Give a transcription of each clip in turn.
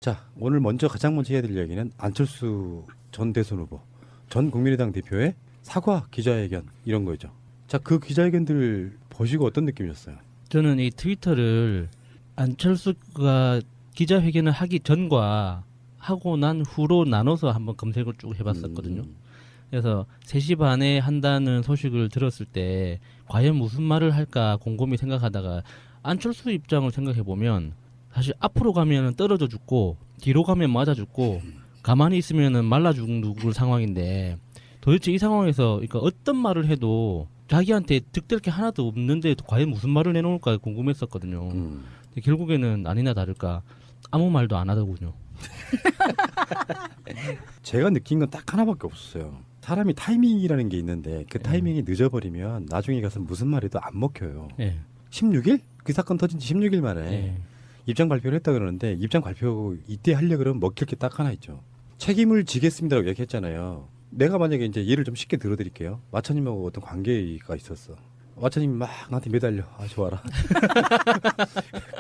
자, 오늘 가장 먼저 해야 될 이야기는 안철수 전 대선 후보, 전 국민의당 대표의 사과 기자회견 이런 거죠. 자, 그 기자회견들 보시고 어떤 느낌이셨어요? 저는 이 트위터를 안철수가 기자회견을 하기 전과 하고 난 후로 나눠서 한번 검색을 쭉 해봤었거든요. 그래서 3시 반에 한다는 소식을 들었을 때 과연 무슨 말을 할까 곰곰이 생각하다가 안철수 입장을 생각해보면 사실 앞으로 가면 떨어져 죽고 뒤로 가면 맞아 죽고 가만히 있으면 말라 죽을 상황인데 도대체 이 상황에서 그러니까 어떤 말을 해도 자기한테 득될 게 하나도 없는데 과연 무슨 말을 내놓을까 궁금했었거든요. 근데 결국에는 아니나 다를까 아무 말도 안 하더군요. 제가 느낀 건 딱 하나밖에 없었어요. 사람이 타이밍이라는 게 있는데 그 타이밍이 늦어버리면 나중에 가서 무슨 말해도 안 먹혀요. 예. 16일? 그 사건 터진 지 16일 만에 예. 입장 발표를 했다 그러는데 입장 발표 이때 하려고 그러면 먹힐 게 딱 하나 있죠. 책임을 지겠습니다라고 얘기했잖아요. 내가 만약에 이제 예를 좀 쉽게 들어드릴게요. 마차님하고 어떤 관계가 있었어. 마차님이 막 나한테 매달려. 아, 좋아라.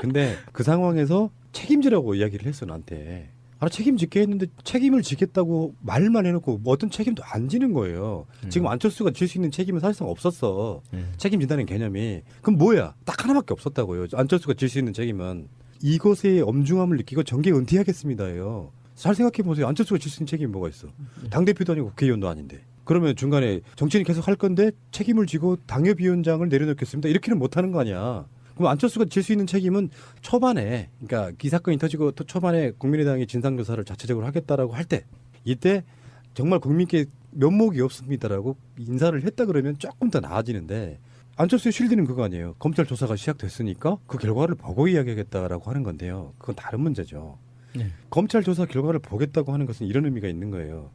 근데 그 상황에서 책임지라고 이야기를 했어, 나한테. 아, 책임질게 했는데 책임을 지겠다고 말만 해놓고 뭐 어떤 책임도 안 지는 거예요. 지금 안철수가 질 수 있는 책임은 사실상 없었어. 책임진다는 개념이. 그럼 뭐야? 딱 하나밖에 없었다고요. 안철수가 질 수 있는 책임은. 이것의 엄중함을 느끼고 정계 은퇴하겠습니다예요. 잘 생각해보세요. 안철수가 질 수 있는 책임이 뭐가 있어. 당대표도 아니고 국회의원도 아닌데. 그러면 중간에 정치인이 계속 할 건데 책임을 지고 당협위원장을 내려놓겠습니다. 이렇게는 못하는 거 아니야. 그럼 안철수가 질 수 있는 책임은 초반에, 그러니까 이 사건이 터지고 또 초반에 국민의당이 진상조사를 자체적으로 하겠다라고 할 때, 이때 정말 국민께 면목이 없습니다라고 인사를 했다 그러면 조금 더 나아지는데, 안철수의 실드는 그거 아니에요. 검찰 조사가 시작됐으니까 그 결과를 보고 이야기하겠다라고 하는 건데요. 그건 다른 문제죠. 네. 검찰 조사 결과를 보겠다고 하는 것은 이런 의미가 있는 거예요.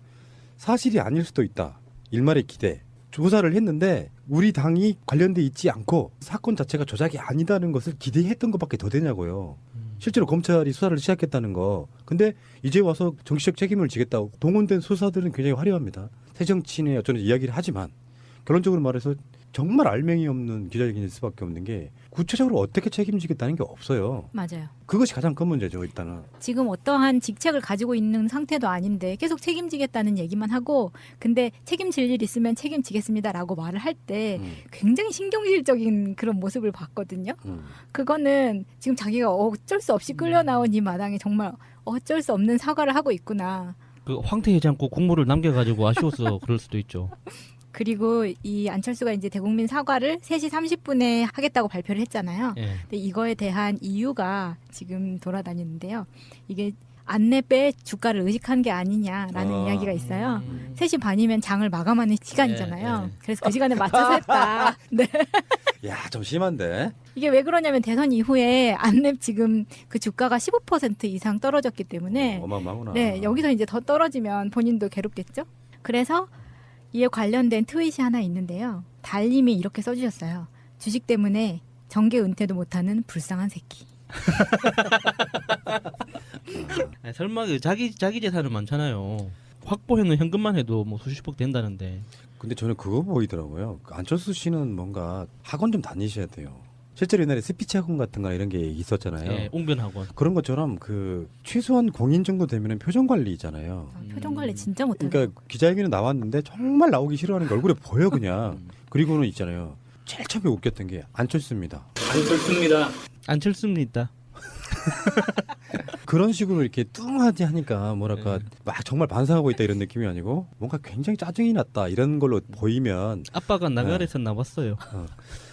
사실이 아닐 수도 있다. 일말의 기대. 조사를 했는데 우리 당이 관련돼 있지 않고 사건 자체가 조작이 아니다는 것을 기대했던 것밖에 더 되냐고요. 실제로 검찰이 수사를 시작했다는 거. 근데 이제 와서 정치적 책임을 지겠다고 동원된 수사들은 굉장히 화려합니다. 새 정치인의 어쩌는 이야기를 하지만 결론적으로 말해서 정말 알맹이 없는 기자회견일 수밖에 없는 게 구체적으로 어떻게 책임지겠다는 게 없어요. 맞아요. 그것이 가장 큰 문제죠, 일단은. 지금 어떠한 직책을 가지고 있는 상태도 아닌데 계속 책임지겠다는 얘기만 하고 근데 책임질 일 있으면 책임지겠습니다라고 말을 할 때 굉장히 신경질적인 그런 모습을 봤거든요. 그거는 지금 자기가 어쩔 수 없이 끌려 나온 이 마당에 정말 어쩔 수 없는 사과를 하고 있구나. 그 황태하지 않고 국물을 남겨가지고 아쉬워서 그럴 수도 있죠. 그리고 이 안철수가 이제 대국민 사과를 3시 30분에 하겠다고 발표를 했잖아요. 예. 근데 이거에 대한 이유가 지금 돌아다니는데요. 이게 안내배 주가를 의식한 게 아니냐라는 이야기가 있어요. 3시 반이면 장을 마감하는 시간이잖아요. 예. 그래서 그 시간에 맞춰서 했다. 네. 야, 좀 심한데. 이게 왜 그러냐면 대선 이후에 안랩 지금 그 주가가 15% 이상 떨어졌기 때문에 어마어마하구나. 네, 여기서 이제 더 떨어지면 본인도 괴롭겠죠. 그래서 이에 관련된 트윗이 하나 있는데요. 달님이 이렇게 써주셨어요. 주식 때문에 정계 은퇴도 못하는 불쌍한 새끼. 아니, 설마 그 자기 재산은 많잖아요. 확보해놓은 현금만 해도 뭐 수십억 된다는데. 근데 저는 그거 보이더라고요. 그 안철수 씨는 뭔가 학원 좀 다니셔야 돼요. 실제로 옛날에 스피치 학원 같은 거 이런 게 있었잖아요. 예, 웅변학원. 그런 것처럼 그 최소한 공인 정도 되면 표정 관리잖아요. 표정 관리 진짜 못하는 그러니까 기자회견에 나왔는데 정말 나오기 싫어하는 게 얼굴에 보여 그냥. 그리고는 있잖아요. 제일 처음에 웃겼던 게 안철수입니다. 안철수입니다. 그런 식으로 이렇게 뚱하지 하니까 뭐랄까 막 정말 반성하고 있다 이런 느낌이 아니고 뭔가 굉장히 짜증이 났다 이런 걸로 보이면 아빠가 나가래서 나왔어요.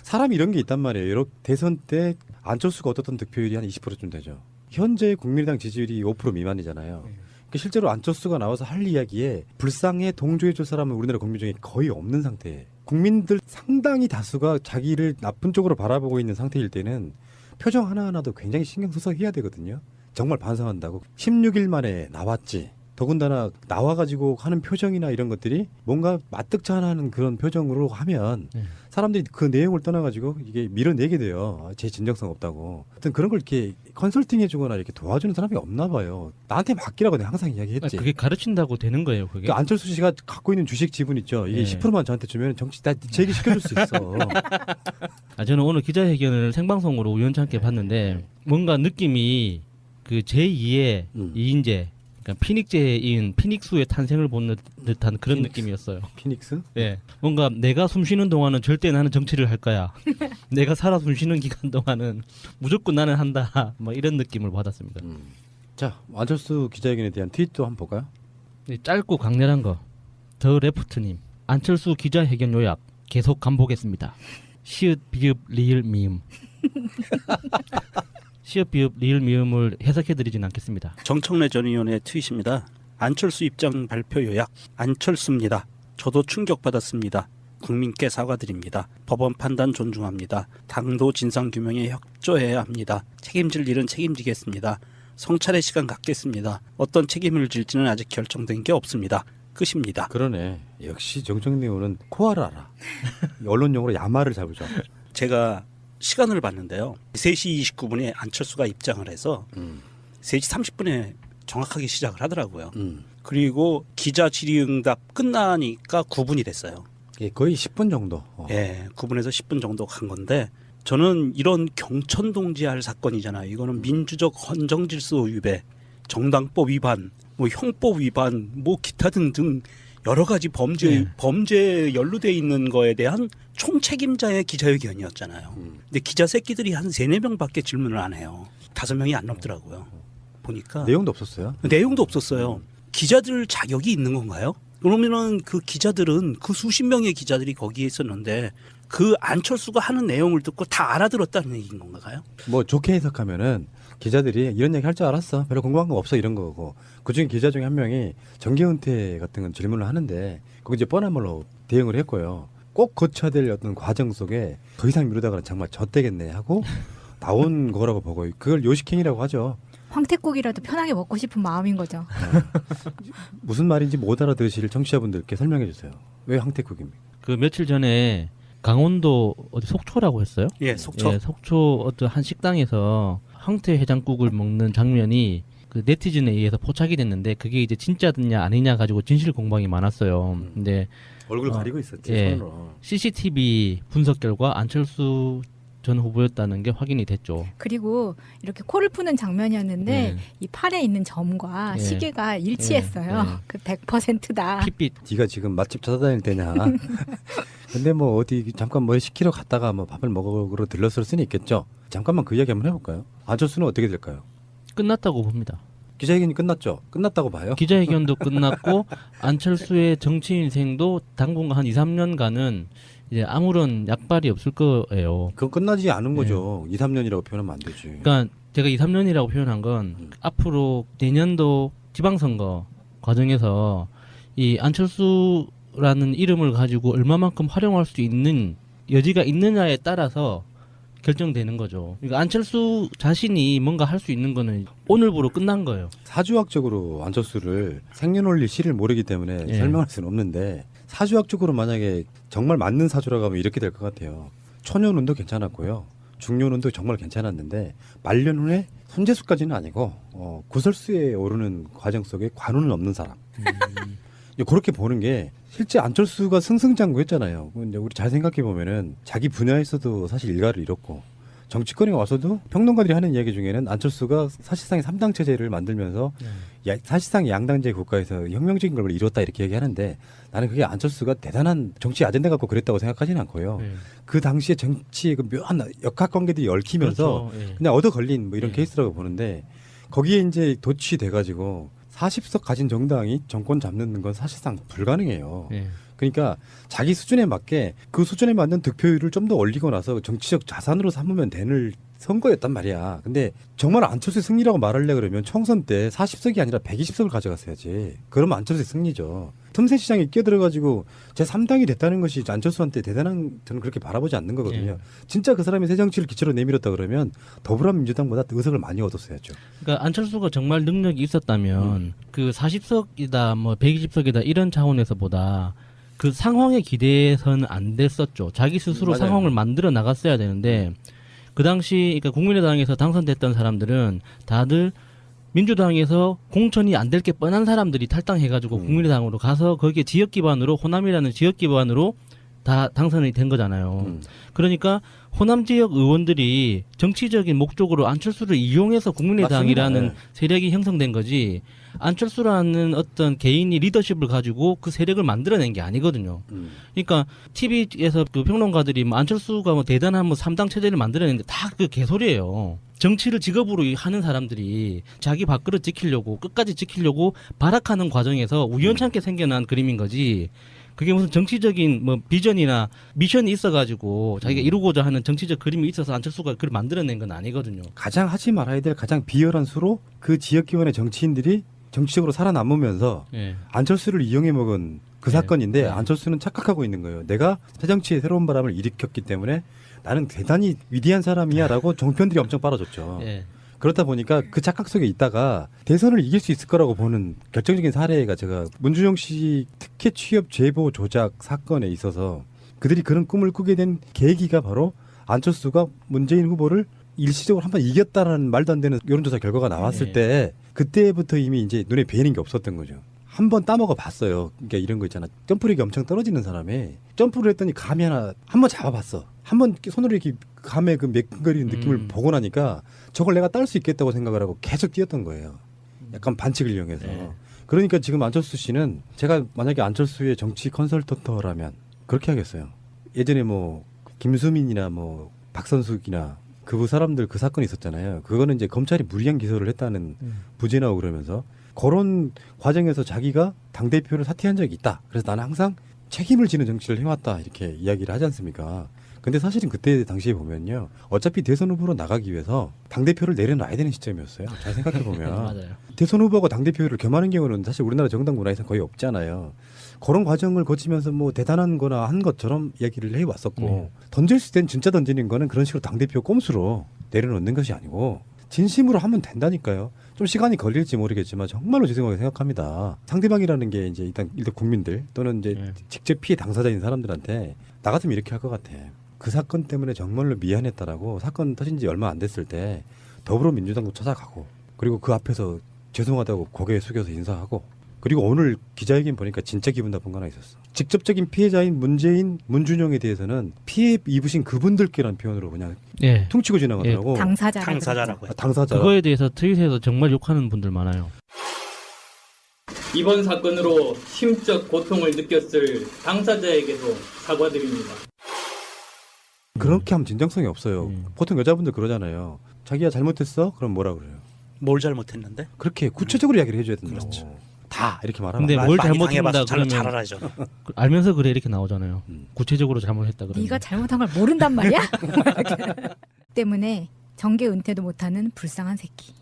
사람이 이런 게 있단 말이에요. 이렇게 대선 때 안철수가 얻었던 득표율이 한 20%쯤 되죠. 현재 국민의당 지지율이 5% 미만이잖아요. 그러니까 실제로 안철수가 나와서 할 이야기에 불쌍해 동조해 줄 사람은 우리나라 국민 중에 거의 없는 상태예요. 국민들 상당히 다수가 자기를 나쁜 쪽으로 바라보고 있는 상태일 때는 표정 하나하나도 굉장히 신경 써서 해야 되거든요. 정말 반성한다고 16일 만에 나왔지. 더군다나 나와가지고 하는 표정이나 이런 것들이 뭔가 마뜩찮아하는 그런 표정으로 하면 사람들이 그 내용을 떠나가지고 이게 밀어내게 돼요. 제 진정성 없다고. 하여튼 그런 걸 이렇게 컨설팅 해주거나 이렇게 도와주는 사람이 없나 봐요. 나한테 맡기라고 내가 항상 이야기했지. 그게 가르친다고 되는 거예요, 그게. 그러니까 안철수 씨가 갖고 있는 주식 지분 있죠. 이게 네. 10%만 저한테 주면 정치 다 제 얘기 시켜줄 수 있어. 저는 오늘 기자회견을 생방송으로 우연찮게 봤는데 뭔가 느낌이 그 제2의 이인재, 그러니까 피닉제인 피닉스의 탄생을 보는 듯한 그런 느낌이었어요. 피닉스? 예, 뭔가 내가 숨쉬는 동안은 절대 나는 정치를 할 거야. 내가 살아 숨쉬는 기간 동안은 무조건 나는 한다. 뭐 이런 느낌을 받았습니다. 자, 안철수 기자회견에 대한 트윗도 한번 볼까요? 짧고 강렬한 거. 더 레프트님, 안철수 기자회견 요약 계속 간보겠습니다. 시읒 비읍 리을 미음. 시읒 비읍 리을 미음을 해석해드리진 않겠습니다. 정청래 전 의원의 트윗입니다. 안철수 입장 발표 요약. 안철수입니다. 저도 충격받았습니다. 국민께 사과드립니다. 법원 판단 존중합니다. 당도 진상규명에 협조해야 합니다. 책임질 일은 책임지겠습니다. 성찰의 시간 갖겠습니다. 어떤 책임을 질지는 아직 결정된 게 없습니다. 끝입니다. 그러네. 역시 정청래 의원은 코알을 알아. 언론 용어로 야마를 잘 보죠. 제가 시간을 봤는데요. 3시 29분에 안철수가 입장을 해서 3시 30분에 정확하게 시작을 하더라고요. 그리고 기자 질의응답 끝나니까 9분이 됐어요. 예, 거의 10분 정도. 예, 9분에서 10분 정도 간 건데 저는 이런 경천동지할 사건이잖아요. 이거는 민주적 헌정질서 위배, 정당법 위반, 뭐 형법 위반, 뭐 기타 등등 여러 가지 범죄에 연루돼 있는 거에 대한 총책임자의 기자회견이었잖아요. 근데 기자 새끼들이 한 3-4명밖에 질문을 안 해요. 5명이 안 넘더라고요. 보니까 내용도 없었어요. 내용도 없었어요. 기자들 자격이 있는 건가요? 그러면은 그 기자들은 그 수십 명의 기자들이 거기에 있었는데 그 안철수가 하는 내용을 듣고 다 알아들었다는 얘기인 건가요? 뭐 좋게 해석하면은 기자들이 이런 얘기 할 줄 알았어. 별로 궁금한 거 없어 이런 거고. 그중에 기자 중에 한 명이 정계은퇴 같은 건 질문을 하는데 거기 이제 뻔한 말로 대응을 했고요. 꼭 거쳐야 될 어떤 과정 속에 더 이상 미루다가는 정말 젖되겠네 하고 나온 거라고 보고 그걸 요식행위라고 하죠. 황태국이라도 편하게 먹고 싶은 마음인 거죠. 무슨 말인지 못 알아들으실 청취자분들께 설명해 주세요. 왜 황태국입니까? 그 며칠 전에 강원도 어디 속초라고 했어요? 예, 속초. 예, 속초 어떤 한 식당에서 황태 해장국을 먹는 장면이 그 네티즌에 의해서 포착이 됐는데 그게 이제 진짜냐 아니냐 가지고 진실 공방이 많았어요. 근데 얼굴 가리고 있었지. 예. 손으로. CCTV 분석 결과 안철수 전 후보였다는 게 확인이 됐죠. 그리고 이렇게 코를 푸는 장면이었는데 이 팔에 있는 점과 예. 시계가 일치했어요. 예. 그 100%다. 핏빛. 네가 지금 맛집 찾아다닐 때냐. 근데 뭐 어디 잠깐 뭐 시키러 갔다가 뭐 밥을 먹으러 들렀을 수는 있겠죠. 잠깐만 그 이야기 한번 해볼까요? 안철수는 어떻게 될까요? 끝났다고 봅니다. 기자회견이 끝났죠? 끝났다고 봐요? 기자회견도 끝났고 안철수의 정치 인생도 당분간 한 2-3년간은 이제 아무런 약발이 없을 거예요. 그건 끝나지 않은 거죠. 2-3년이라고 표현하면 안 되지. 그러니까 제가 2-3년이라고 표현한 건 앞으로 내년도 지방선거 과정에서 이 안철수라는 이름을 가지고 얼마만큼 활용할 수 있는 여지가 있느냐에 따라서 결정되는 거죠. 그러니까 안철수 자신이 뭔가 할 수 있는 거는 오늘부로 끝난 거예요. 사주학적으로 안철수를 생년월일 시를 모르기 때문에 예. 설명할 수는 없는데 사주학적으로 만약에 정말 맞는 사주라고 하면 이렇게 될 것 같아요. 초년운도 괜찮았고요. 중년운도 정말 괜찮았는데 말년 후에 손재수까지는 아니고 구설수에 오르는 과정 속에 관운은 없는 사람. 그렇게 보는 게 실제 안철수가 승승장구했잖아요. 근데 우리 잘 생각해 보면은 자기 분야에서도 사실 일가를 잃었고 정치권에 와서도 평론가들이 하는 이야기 중에는 안철수가 사실상 3당 체제를 만들면서 사실상 양당제 국가에서 혁명적인 걸 이뤘다 이렇게 얘기하는데 나는 그게 안철수가 대단한 정치 아젠다 갖고 그랬다고 생각하지는 않고요. 그 당시에 정치의 그 묘한 역학관계들이 얽히면서 그렇죠. 예. 그냥 얻어 걸린 뭐 이런 케이스라고 보는데 거기에 이제 도취돼가지고 40석 가진 정당이 정권 잡는 건 사실상 불가능해요. 예. 그러니까 자기 수준에 맞게 그 수준에 맞는 득표율을 좀 더 올리고 나서 정치적 자산으로 삼으면 되는 선거였단 말이야. 근데 정말 안철수의 승리라고 말하려 그러면 총선 때 40석이 아니라 120석을 가져갔어야지. 그러면 안철수의 승리죠. 틈새 시장에 끼어들어가지고 제3당이 됐다는 것이 안철수한테 대단한 저는 그렇게 바라보지 않는 거거든요. 예. 진짜 그 사람이 새 정치를 기초로 내밀었다 그러면 더불어민주당보다 의석을 많이 얻었어야죠. 그러니까 안철수가 정말 능력이 있었다면 그 40석이다 뭐 120석이다 이런 차원에서보다 그 상황에 기대해서는 안 됐었죠. 자기 스스로 맞아요. 상황을 만들어 나갔어야 되는데 그 당시 그러니까 국민의당에서 당선됐던 사람들은 다들 민주당에서 공천이 안 될 게 뻔한 사람들이 탈당해가지고 국민의당으로 가서 거기에 지역 기반으로 호남이라는 지역 기반으로 다 당선이 된 거잖아요. 그러니까 호남 지역 의원들이 정치적인 목적으로 안철수를 이용해서 국민의당이라는 맞습니다. 네. 세력이 형성된 거지, 안철수라는 어떤 개인이 리더십을 가지고 그 세력을 만들어낸 게 아니거든요. 그러니까 TV에서 그 평론가들이 뭐 안철수가 뭐 대단한 뭐 3당 체제를 만들어냈는데 다 그 개소리예요. 정치를 직업으로 하는 사람들이 자기 밥그릇 지키려고 끝까지 지키려고 발악하는 과정에서 우연찮게 생겨난 그림인 거지. 그게 무슨 정치적인 뭐 비전이나 미션이 있어가지고 자기가 이루고자 하는 정치적 그림이 있어서 안철수가 그걸 만들어낸 건 아니거든요. 가장 하지 말아야 될 가장 비열한 수로 그 지역 기반의 정치인들이 정치적으로 살아남으면서 예. 안철수를 이용해 먹은 그 네. 사건인데, 네. 안철수는 착각하고 있는 거예요. 내가 새정치의 새로운 바람을 일으켰기 때문에 나는 대단히 위대한 사람이야라고 정편들이 엄청 빨아줬죠. 예. 그렇다 보니까 그 착각 속에 있다가 대선을 이길 수 있을 거라고 보는 결정적인 사례가, 제가 문준용 씨 특혜 취업 제보 조작 사건에 있어서 그들이 그런 꿈을 꾸게 된 계기가 바로 안철수가 문재인 후보를 일시적으로 한번 이겼다라는 말도 안 되는 여론조사 결과가 나왔을 네. 때, 그때부터 이미 이제 눈에 뵈는 게 없었던 거죠. 한 번 따먹어 봤어요. 그러니까 이런 거 있잖아. 점프력이 엄청 떨어지는 사람이 점프를 했더니 감이 하나 한 번 잡아봤어. 한 번 손으로 이렇게 감의 그 매끈거리는 느낌을 보고 나니까 저걸 내가 딸 수 있겠다고 생각을 하고 계속 뛰었던 거예요. 약간 반칙을 이용해서. 네. 그러니까 지금 안철수 씨는, 제가 만약에 안철수의 정치 컨설턴트라면 그렇게 하겠어요. 예전에 뭐 김수민이나 뭐 박선숙이나 그 사람들 그 사건이 있었잖아요. 그거는 이제 검찰이 무리한 기소를 했다는 부재 나오고 그러면서 그런 과정에서 자기가 당대표를 사퇴한 적이 있다. 그래서 나는 항상 책임을 지는 정치를 해왔다. 이렇게 이야기를 하지 않습니까? 근데 사실은 그때 당시에 보면요. 어차피 대선 후보로 나가기 위해서 당대표를 내려놔야 되는 시점이었어요. 잘 생각해보면. 맞아요. 대선 후보가 당대표를 겸하는 경우는 사실 우리나라 정당 문화에서 거의 없잖아요. 그런 과정을 거치면서 뭐 대단한 거나 한 것처럼 이야기를 해왔었고, 던질 수 땐 진짜 던지는 거는 그런 식으로 당대표 꼼수로 내려놓는 것이 아니고 진심으로 하면 된다니까요. 좀 시간이 걸릴지 모르겠지만 정말로 죄송하게 생각합니다. 상대방이라는 게 이제 일단 국민들 또는 이제 직접 피해 당사자인 사람들한테 나 같으면 이렇게 할 것 같아. 그 사건 때문에 정말로 미안했다라고, 사건 터진 지 얼마 안 됐을 때 더불어민주당도 찾아가고, 그리고 그 앞에서 죄송하다고 고개 숙여서 인사하고, 그리고 오늘 기자회견 보니까 진짜 기분 나쁜 거 하나 있었어. 직접적인 피해자인 문준용에 대해서는 피해 입으신 그분들께라는 표현으로 그냥 예. 퉁치고 지나가더라고. 당사자라고 해요. 당사자. 그거에 대해서 트윗에서 정말 욕하는 분들 많아요. 이번 사건으로 심적 고통을 느꼈을 당사자에게도 사과드립니다. 그렇게 하면 진정성이 없어요. 보통 여자분들 그러잖아요. 자기가 잘못했어? 그럼 뭐라 그래요? 뭘 잘못했는데? 그렇게 구체적으로 이야기를 해줘야 된다고. 그렇죠. 다 이렇게 말하면 근데 안 뭘 많이 잘못했다 당해봐서 그러면 잘 알아야죠. 알면서 그래 이렇게 나오잖아요. 구체적으로 잘못했다 그러면. 네가 잘못한 걸 모른단 말이야? 때문에 정계 은퇴도 못하는 불쌍한 새끼.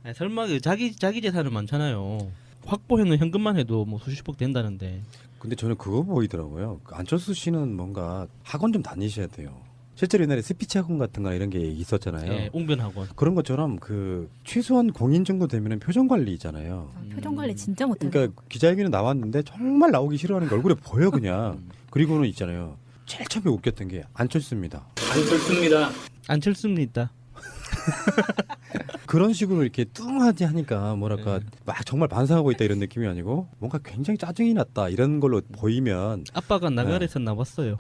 아니, 설마 그 자기 재산은 많잖아요. 확보해놓은 현금만 해도 뭐 수십억 된다는데. 근데 저는 그거 보이더라고요. 그 안철수 씨는 뭔가 학원 좀 다니셔야 돼요. 실제로 옛날에 스피치 학원 같은 거나 이런 게 있었잖아요. 예, 웅변학원. 그런 것처럼 그 최소한 공인 정도 되면 표정 관리 있잖아요. 표정 관리 진짜 못하는 그러니까 기자회견에 나왔는데 정말 나오기 싫어하는 게 얼굴에 보여 그냥. 그리고는 있잖아요. 제일 처음에 웃겼던 게 안철수입니다. 안철수입니다. 안철수입니다. 그런 식으로 이렇게 뚱하지 하니까 뭐랄까 막 정말 반성하고 있다 이런 느낌이 아니고 뭔가 굉장히 짜증이 났다 이런 걸로 보이면, 아빠가 나가래서 나왔어요.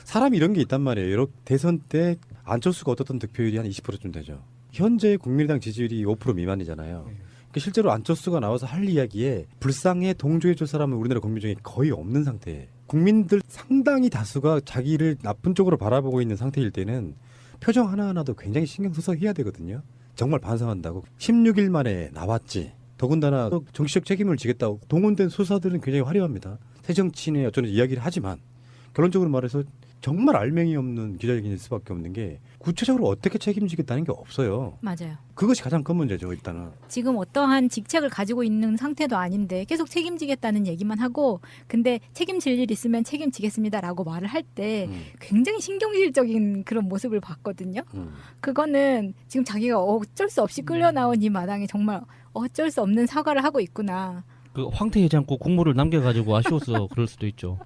사람이 이런 게 있단 말이에요. 이렇게 대선 때 안철수가 얻었던 득표율이 한 20%쯤 되죠. 현재 국민의당 지지율이 5% 미만이잖아요. 그러니까 실제로 안철수가 나와서 할 이야기에 불쌍해 동조해 줄 사람은 우리나라 국민 중에 거의 없는 상태예요. 국민들 상당히 다수가 자기를 나쁜 쪽으로 바라보고 있는 상태일 때는 표정 하나하나도 굉장히 신경 써서 해야 되거든요. 정말 반성한다고 16일 만에 나왔지. 더군다나 정치적 책임을 지겠다고 동원된 수사들은 굉장히 화려합니다. 새정치인의 어쩌는 이야기를 하지만 결론적으로 말해서 정말 알맹이 없는 기자회견일 수밖에 없는 게 구체적으로 어떻게 책임지겠다는 게 없어요. 맞아요. 그것이 가장 큰 문제죠. 일단은. 지금 어떠한 직책을 가지고 있는 상태도 아닌데 계속 책임지겠다는 얘기만 하고, 근데 책임질 일 있으면 책임지겠습니다라고 말을 할 때 굉장히 신경질적인 그런 모습을 봤거든요. 그거는 지금 자기가 어쩔 수 없이 끌려 나온 이 마당에 정말 어쩔 수 없는 사과를 하고 있구나. 그 황태하지 않고 국물을 남겨가지고 아쉬워서 그럴 수도 있죠.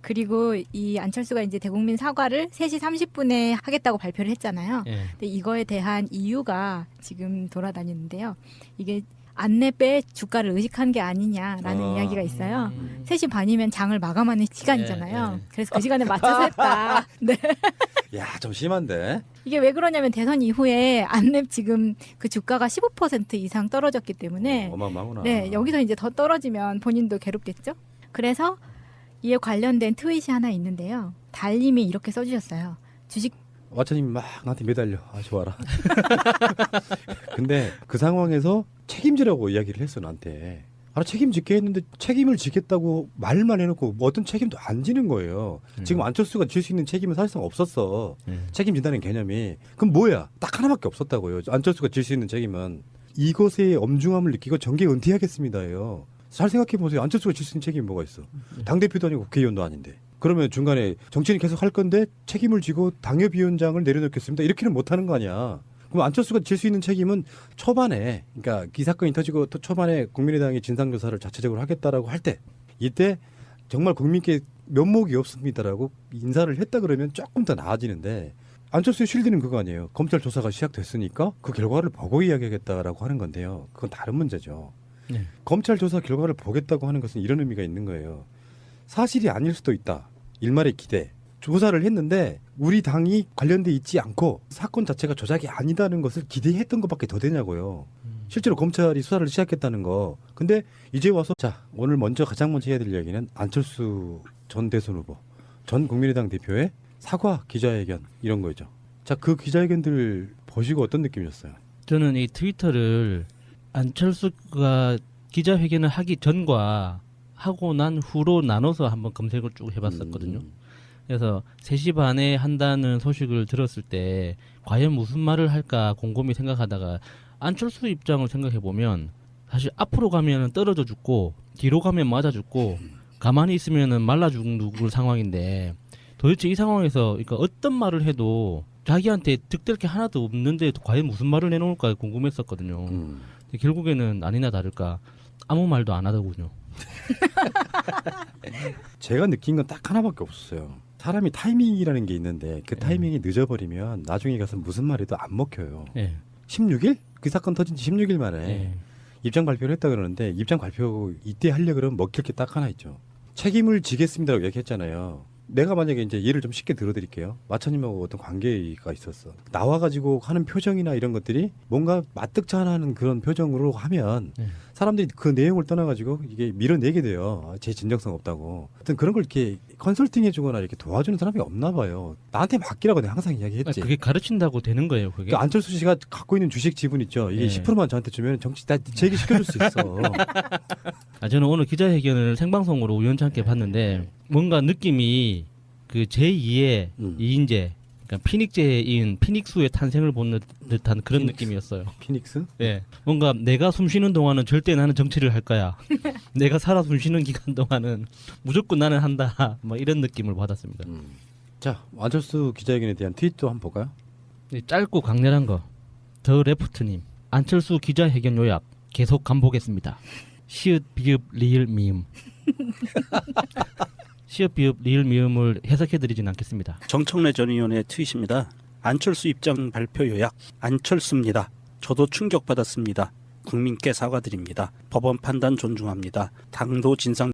그리고 이 안철수가 이제 대국민 사과를 3시 30분에 하겠다고 발표를 했잖아요. 예. 근데 이거에 대한 이유가 지금 돌아다니는데요. 이게 안내배 주가를 의식한 게 아니냐라는 이야기가 있어요. 3시 반이면 장을 마감하는 시간이잖아요. 예. 그래서 그 시간에 맞춰서 했다. 네. 야, 좀 심한데. 이게 왜 그러냐면 대선 이후에 안랩 지금 그 주가가 15% 이상 떨어졌기 때문에 어마어마하구나. 네, 여기서 이제 더 떨어지면 본인도 괴롭겠죠. 그래서 이에 관련된 트윗이 하나 있는데요. 달님이 이렇게 써주셨어요. 주식 와차님이 막 나한테 매달려. 아, 좋아라. 근데 그 상황에서 책임지라고 이야기를 했어, 나한테. 아, 책임질게 했는데 책임을 지겠다고 말만 해놓고 뭐 어떤 책임도 안 지는 거예요. 지금 안철수가 질 수 있는 책임은 사실상 없었어. 책임진다는 개념이. 그럼 뭐야? 딱 하나밖에 없었다고요. 안철수가 질 수 있는 책임은. 이것의 엄중함을 느끼고 정계 은퇴하겠습니다예요. 잘 생각해보세요. 안철수가 질 수 있는 책임이 뭐가 있어? 당대표도 아니고 국회의원도 아닌데. 그러면 중간에 정치인이 계속 할 건데 책임을 지고 당협위원장을 내려놓겠습니다. 이렇게는 못하는 거 아니야. 그럼 안철수가 질 수 있는 책임은 초반에, 그러니까 이 사건이 터지고 또 초반에 국민의당이 진상조사를 자체적으로 하겠다라고 할 때, 이때 정말 국민께 면목이 없습니다라고 인사를 했다 그러면 조금 더 나아지는데, 안철수의 쉴드는 그거 아니에요. 검찰 조사가 시작됐으니까 그 결과를 보고 이야기하겠다라고 하는 건데요. 그건 다른 문제죠. 네. 검찰 조사 결과를 보겠다고 하는 것은 이런 의미가 있는 거예요. 사실이 아닐 수도 있다. 일말의 기대. 조사를 했는데 우리 당이 관련돼 있지 않고 사건 자체가 조작이 아니다는 것을 기대했던 것밖에 더 되냐고요. 실제로 검찰이 수사를 시작했다는 거. 근데 이제 와서 자, 오늘 가장 먼저 해야 될 이야기는 안철수 전 대선 후보, 전 국민의당 대표의 사과 기자회견 이런 거죠. 자, 그 기자회견들 보시고 어떤 느낌이었어요? 저는 이 트위터를 안철수가 기자회견을 하기 전과 하고 난 후로 나눠서 한번 검색을 쭉 해봤었거든요. 그래서 3시 반에 한다는 소식을 들었을 때 과연 무슨 말을 할까 곰곰이 생각하다가 안철수 입장을 생각해보면 사실 앞으로 가면 떨어져 죽고 뒤로 가면 맞아 죽고 가만히 있으면 말라 죽을 상황인데 도대체 이 상황에서 그러니까 어떤 말을 해도 자기한테 득될 게 하나도 없는데 과연 무슨 말을 내놓을까 궁금했었거든요. 근데 결국에는 아니나 다를까 아무 말도 안 하더군요. 제가 느낀 건 딱 하나밖에 없었어요. 사람이 타이밍이라는 게 있는데 그 타이밍이 늦어버리면 나중에 가서 무슨 말해도 안 먹혀요. 예. 16일? 그 사건 터진 지 16일 만에 예. 입장 발표를 했다 그러는데 입장 발표 이때 하려고 그러면 먹힐 게 딱 하나 있죠. 책임을 지겠습니다라고 얘기했잖아요. 내가 만약에 이제 예를 좀 쉽게 들어드릴게요. 마차님하고 어떤 관계가 있었어. 나와가지고 하는 표정이나 이런 것들이 뭔가 마뜩찮아하는 그런 표정으로 하면 사람들이 그 내용을 떠나가지고 이게 밀어내게 돼요. 제 진정성 없다고. 하여튼 그런 걸 이렇게 컨설팅 해주거나 이렇게 도와주는 사람이 없나 봐요. 나한테 맡기라고 내가 항상 이야기했지. 그게 가르친다고 되는 거예요, 그게? 그 안철수 씨가 갖고 있는 주식 지분 있죠. 이게 10%만 저한테 주면 정치 다 제기 시켜줄 수 있어. 저는 오늘 기자회견을 생방송으로 우연찮게 봤는데 뭔가 느낌이 그 제2의 2인제 그러니까 피닉제인 피닉스의 탄생을 보는 듯한 그런 느낌이었어요. 피닉스? 예, 뭔가 내가 숨쉬는 동안은 절대 나는 정치를 할 거야. 내가 살아 숨쉬는 기간 동안은 무조건 나는 한다. 뭐 이런 느낌을 받았습니다. 자, 안철수 기자회견에 대한 트윗도 한번 볼까요? 짧고 강렬한 거. 더 레프트님 안철수 기자회견 요약 계속 간보겠습니다. 시읒 비읍 리을 미음. 시읒 비읍 리을 미음을 해석해드리진 않겠습니다. 정청래 전 의원의 트윗입니다. 안철수 입장 발표 요약. 안철수입니다. 저도 충격받았습니다. 국민께 사과드립니다. 법원 판단 존중합니다. 당도 진상